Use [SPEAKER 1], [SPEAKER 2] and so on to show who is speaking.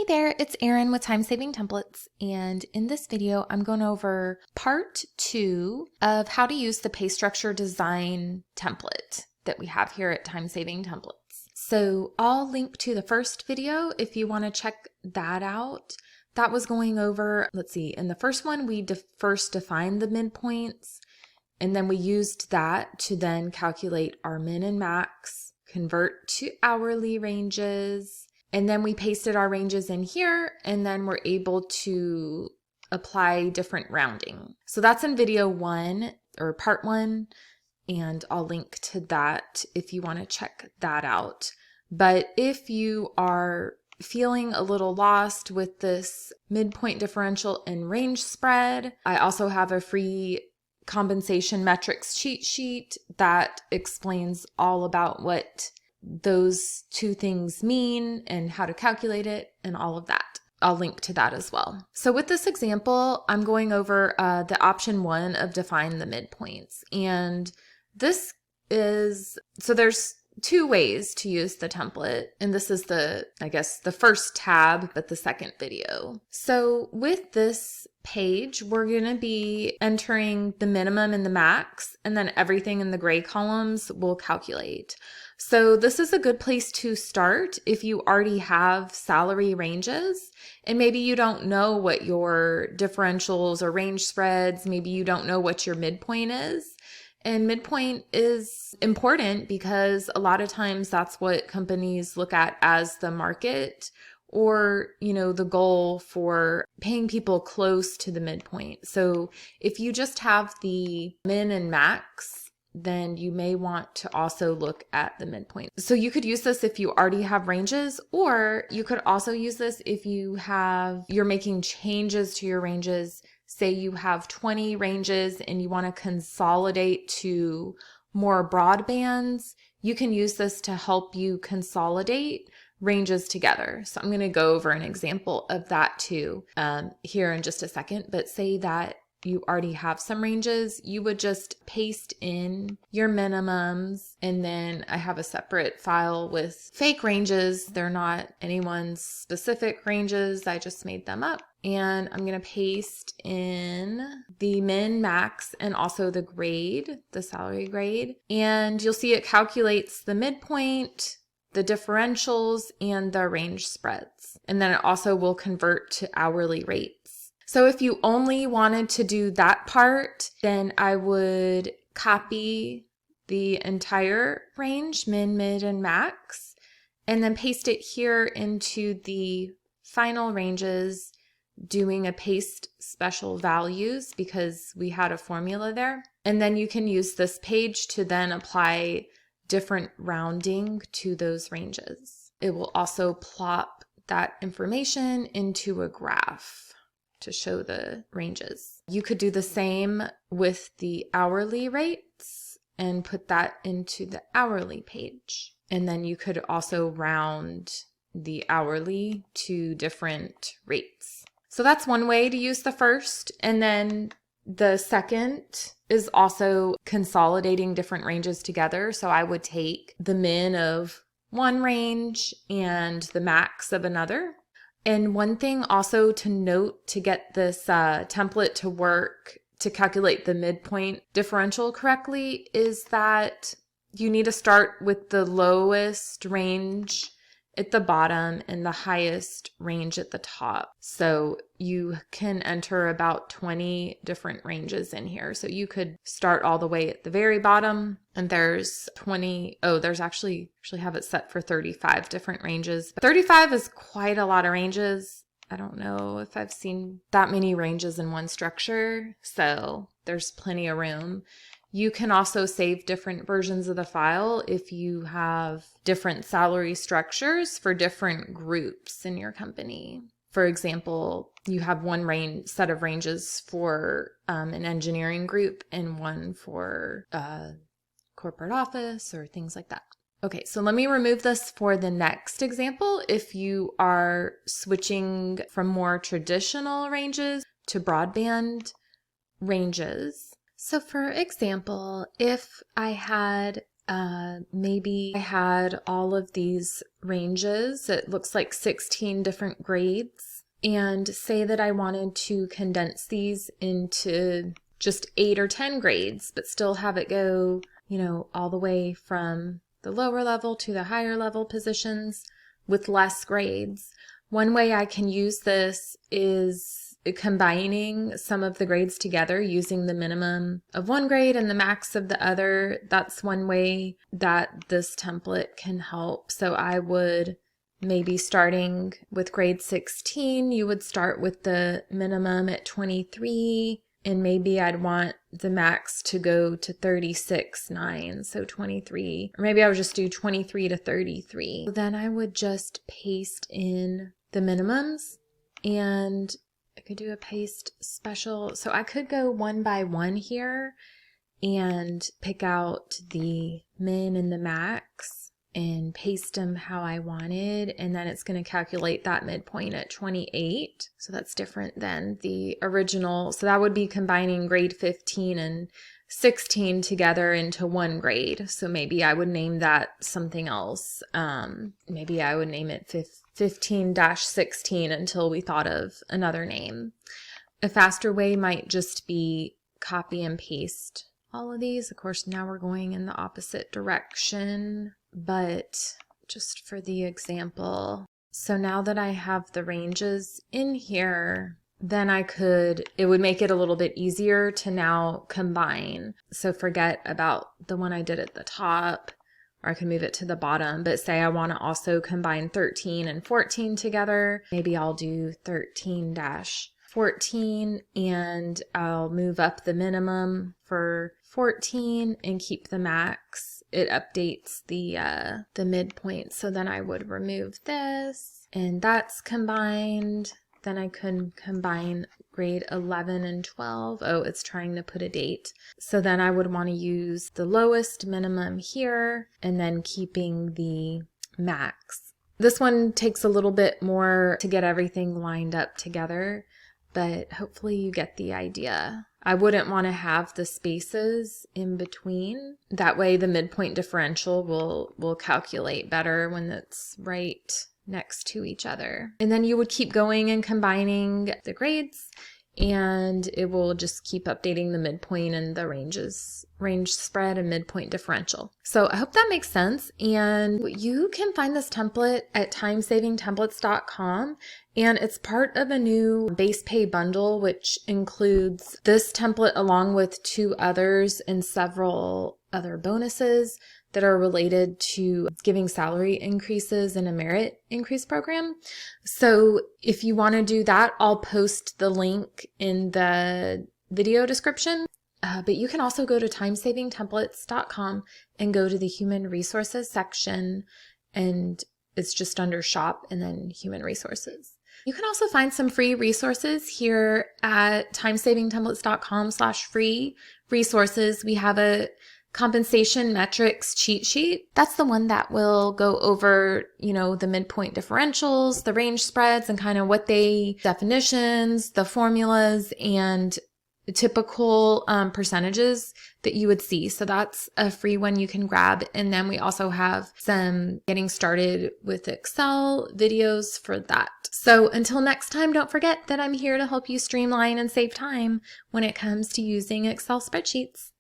[SPEAKER 1] there, it's Erin with Time Saving Templates, and in this video I'm going over part 2 of how to use the pay structure design template that we have here at Time Saving Templates. So I'll link to the first video if you want to check that out. That was going over, let's see, in the first one we first defined the midpoints, and then we used that to then calculate our min and max, convert to hourly ranges, and then we pasted our ranges in here, and then we're able to apply different rounding. So that's in video 1 or part 1, and I'll link to that if you want to check that out. But if you are feeling a little lost with this midpoint differential and range spread, I also have a free compensation metrics cheat sheet that explains all about what those two things mean and how to calculate it and all of that. I'll link to that as well. So with this example, I'm going over the option 1 of define the midpoints. And this is, so there's 2 ways to use the template. And this is the first tab, but the second video. So with this page, we're going to be entering the minimum and the max, and then everything in the gray columns will calculate. So this is a good place to start if you already have salary ranges and maybe you don't know what your differentials or range spreads, maybe you don't know what your midpoint is. And midpoint is important because a lot of times that's what companies look at as the market, or, you know, the goal for paying people close to the midpoint. So if you just have the min and max, then you may want to also look at the midpoint. So you could use this if you already have ranges, or you could also use this if you're making changes to your ranges. Say you have 20 ranges and you want to consolidate to more broadbands, you can use this to help you consolidate ranges together. So I'm going to go over an example of that too here in just a second, but say that you already have some ranges, you would just paste in your minimums, and then I have a separate file with fake ranges. They're not anyone's specific ranges, I just made them up. And I'm going to paste in the min, max, and also the grade, the salary grade. And you'll see it calculates the midpoint, the differentials, and the range spreads. And then it also will convert to hourly rates. So if you only wanted to do that part, then I would copy the entire range, min, mid, and max, and then paste it here into the final ranges, doing a paste special values because we had a formula there. And then you can use this page to then apply different rounding to those ranges. It will also plop that information into a graph to show the ranges. You could do the same with the hourly rates and put that into the hourly page. And then you could also round the hourly to different rates. So that's one way to use the first. And then the second is also consolidating different ranges together. So I would take the min of one range and the max of another. And one thing also to note to get this template to work to calculate the midpoint differential correctly is that you need to start with the lowest range at the bottom and the highest range at the top. So you can enter about 20 different ranges in here. So you could start all the way at the very bottom, and there's 20, there's actually have it set for 35 different ranges. But 35 is quite a lot of ranges. I don't know if I've seen that many ranges in one structure, so there's plenty of room. You can also save different versions of the file if you have different salary structures for different groups in your company. For example, you have one set of ranges for an engineering group and one for corporate office or things like that. Okay, so let me remove this for the next example. If you are switching from more traditional ranges to broadband ranges. So for example, if I had maybe I had all of these ranges. It looks like 16 different grades. And say that I wanted to condense these into just 8 or 10 grades, but still have it go, all the way from the lower level to the higher level positions with less grades. One way I can use this is combining some of the grades together using the minimum of one grade and the max of the other. That's one way that this template can help. So I would maybe starting with grade 16, you would start with the minimum at 23, and maybe I'd want the max to go to 36.9, so 23, or maybe I would just do 23 to 33. Then I would just paste in the minimums, and I could do a paste special. So I could go one by one here and pick out the min and the max and paste them how I wanted, and then it's going to calculate that midpoint at 28. So that's different than the original. So that would be combining grade 15 and 16 together into one grade. So maybe I would name that something else. Maybe I would name it 15-16 until we thought of another name. A faster way might just be copy and paste all of these. Of course, now we're going in the opposite direction, but just for the example. So now that I have the ranges in here, then it would make it a little bit easier to now combine. So forget about the one I did at the top, or I can move it to the bottom, but say I want to also combine 13 and 14 together. Maybe I'll do 13-14 and I'll move up the minimum for 14 and keep the max. It updates the midpoint. So then I would remove this, and that's combined. Then I can combine grade 11 and 12. Oh, it's trying to put a date. So then I would want to use the lowest minimum here and then keeping the max. This one takes a little bit more to get everything lined up together, but hopefully you get the idea. I wouldn't want to have the spaces in between. That way the midpoint differential will calculate better when it's right next to each other. And then you would keep going and combining the grades, and it will just keep updating the midpoint and the range spread and midpoint differential. So I hope that makes sense. And you can find this template at timesavingtemplates.com, and it's part of a new base pay bundle, which includes this template along with 2 others and several other bonuses that are related to giving salary increases in a merit increase program. So if you want to do that, I'll post the link in the video description. But you can also go to timesavingtemplates.com and go to the human resources section, and it's just under shop and then human resources. You can also find some free resources here at timesavingtemplates.com/free resources. We have a compensation metrics cheat sheet. That's the one that will go over, the midpoint differentials, the range spreads, and kind of definitions, the formulas, and typical percentages that you would see. So that's a free one you can grab. And then we also have some getting started with Excel videos for that. So until next time, don't forget that I'm here to help you streamline and save time when it comes to using Excel spreadsheets.